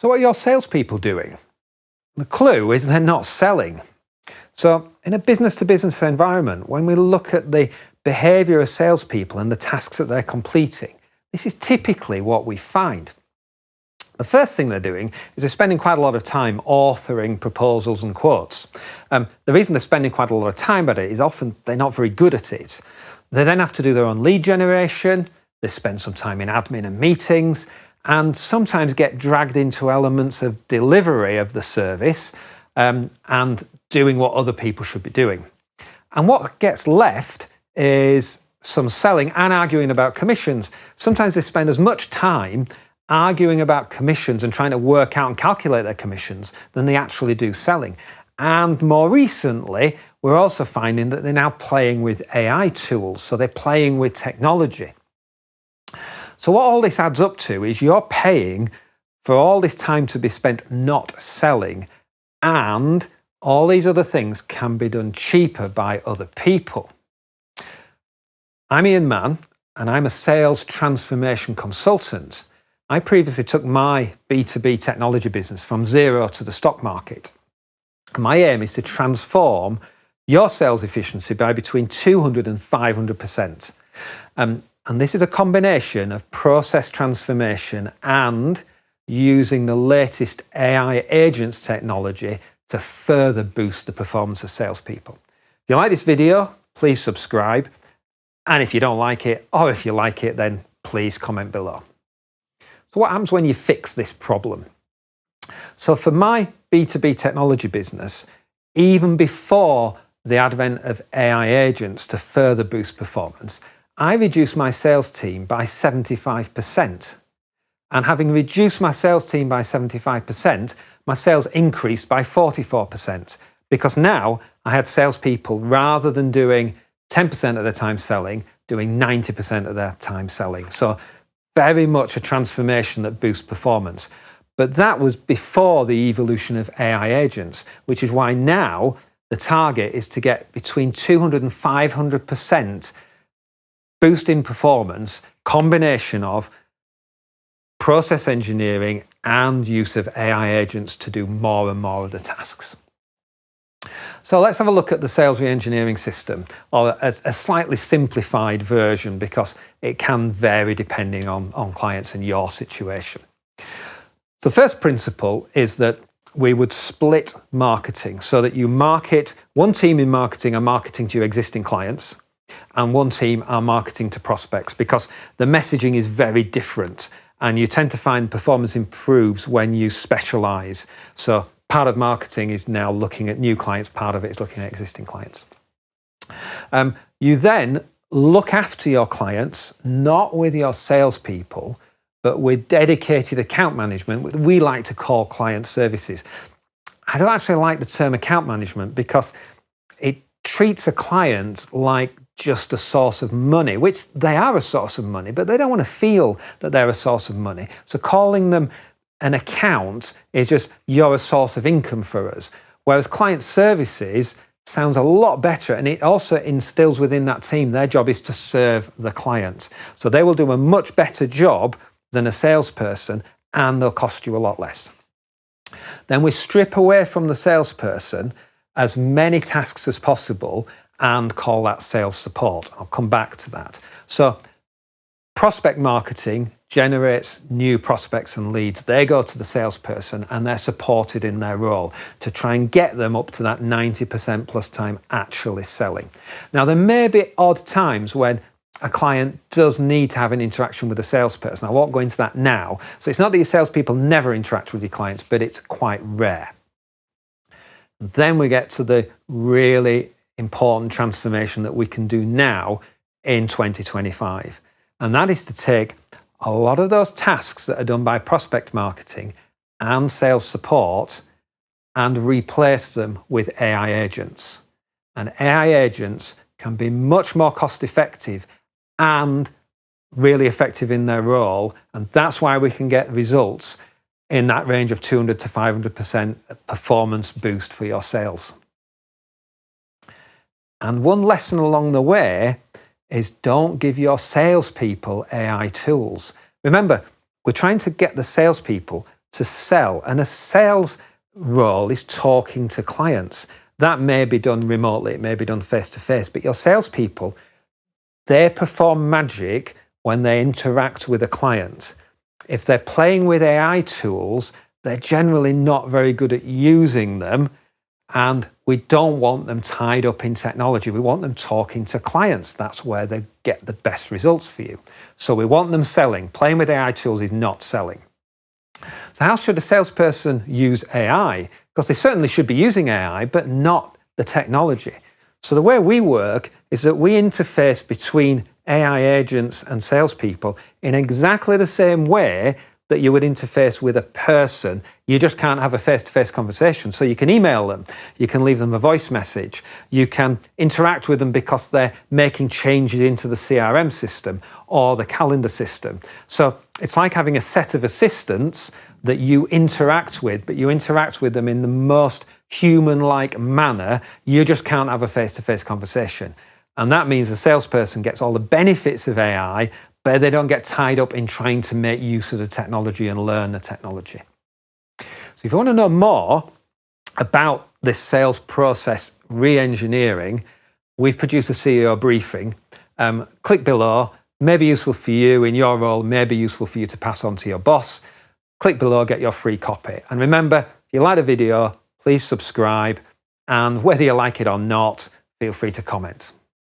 So what are your salespeople doing? The clue is they're not selling. So in a business-to-business environment, when we look at the behaviour of salespeople and the tasks that they're completing, this is typically what we find. The first thing they're doing is they're spending quite a lot of time authoring proposals and quotes. The reason they're spending quite a lot of time at it is often they're not very good at it. They then have to do their own lead generation, they spend some time in admin and meetings, and sometimes get dragged into elements of delivery of the service and doing what other people should be doing. And what gets left is some selling and arguing about commissions. Sometimes they spend as much time arguing about commissions and trying to work out and calculate their commissions than they actually do selling. And more recently, we're also finding that they're now playing with AI tools, so they're playing with technology. So what all this adds up to is you're paying for all this time to be spent not selling, and all these other things can be done cheaper by other people. I'm Ian Mann, and I'm a sales transformation consultant. I previously took my B2B technology business from zero to the stock market. My aim is to transform your sales efficiency by between 200 and 500%. And this is a combination of process transformation and using the latest AI agents technology to further boost the performance of salespeople. If you like this video, please subscribe. And if you don't like it, or if you like it, then please comment below. So what happens when you fix this problem? So for my B2B technology business, even before the advent of AI agents to further boost performance, I reduced my sales team by 75%. And having reduced my sales team by 75%, my sales increased by 44%. Because now I had salespeople, rather than doing 10% of their time selling, doing 90% of their time selling. So very much a transformation that boosts performance. But that was before the evolution of AI agents, which is why now the target is to get between 200 and 500% boost in performance, combination of process engineering and use of AI agents to do more and more of the tasks. So let's have a look at the sales re-engineering system, or a slightly simplified version, because it can vary depending on clients and your situation. The first principle is that we would split marketing so that you market, one team in marketing are marketing to your existing clients and one team are marketing to prospects, because the messaging is very different and you tend to find performance improves when you specialize. So part of marketing is now looking at new clients, part of it is looking at existing clients. You then look after your clients, not with your salespeople, but with dedicated account management, what we like to call client services. I don't actually like the term account management because it treats a client like just a source of money, which they are a source of money, but they don't want to feel that they're a source of money. So calling them an account is just, you're a source of income for us. Whereas client services sounds a lot better, and it also instills within that team their job is to serve the client. So they will do a much better job than a salesperson, and they'll cost you a lot less. Then we strip away from the salesperson as many tasks as possible and call that sales support. I'll come back to that. So prospect marketing generates new prospects and leads. They go to the salesperson and they're supported in their role to try and get them up to that 90% plus time actually selling. Now, there may be odd times when a client does need to have an interaction with a salesperson. I won't go into that now. So it's not that your salespeople never interact with your clients, but it's quite rare. Then we get to the really important transformation that we can do now in 2025. And that is to take a lot of those tasks that are done by prospect marketing and sales support and replace them with AI agents. And AI agents can be much more cost effective and really effective in their role. And that's why we can get results in that range of 200 to 500% performance boost for your sales. And one lesson along the way is don't give your salespeople AI tools. Remember, we're trying to get the salespeople to sell. And a sales role is talking to clients. That may be done remotely, it may be done face to face, but your salespeople, they perform magic when they interact with a client. If they're playing with AI tools, they're generally not very good at using them, and we don't want them tied up in technology. We want them talking to clients. That's where they get the best results for you. So we want them selling. Playing with AI tools is not selling. So how should a salesperson use AI? Because they certainly should be using AI, but not the technology. So the way we work is that we interface between AI agents and salespeople in exactly the same way that you would interface with a person. You just can't have a face-to-face conversation. So you can email them, you can leave them a voice message, you can interact with them because they're making changes into the CRM system or the calendar system. So it's like having a set of assistants that you interact with, but you interact with them in the most human-like manner. You just can't have a face-to-face conversation. And that means the salesperson gets all the benefits of AI, but they don't get tied up in trying to make use of the technology and learn the technology. So if you want to know more about this sales process re-engineering, we've produced a CEO briefing. Click below, may be useful for you in your role, may be useful for you to pass on to your boss. Click below, get your free copy. And remember, if you like the video, please subscribe. And whether you like it or not, feel free to comment.